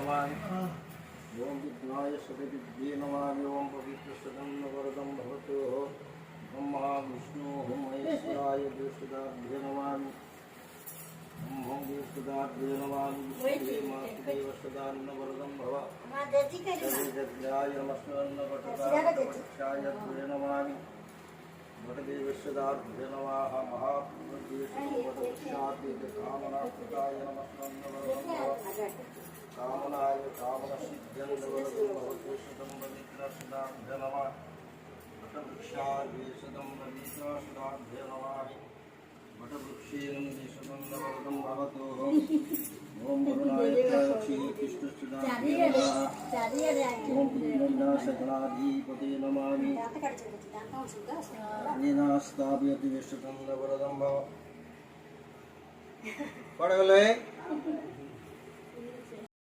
नमामि ओम विघ्नाय सदविद्ये नमामि ओम पवित्रसदं वरदं भवतु ओम महाविष्णुः महेश्वराय देवसुदाभ्ये नमामि ओम देवसुदाभ्ये नमामि विष्णुदेव सदान्न वरदं भव सर्वजज्ञाय नमस्कारन्नवटकाय नमामि वटदेवस्यदाभ्ये नमः महापुरुषाय नमस्कारन्नवरदं कामनाय कामनसिद्ध्यन्दवरदं भवतेशतं वदित्रसदाभ्ये नमः वटवृक्षादेशतं वदित्रसदाभ्ये नमः वटवृक्षेण देशतं भवतु ओम वरुणाय श्रीकृष्णसदाभ्ये नमः ओम विघ्नविनाशगणाधिपते नमामि वीणास्ताभ्यति विष्णुतं वरदं भव पढ़ ले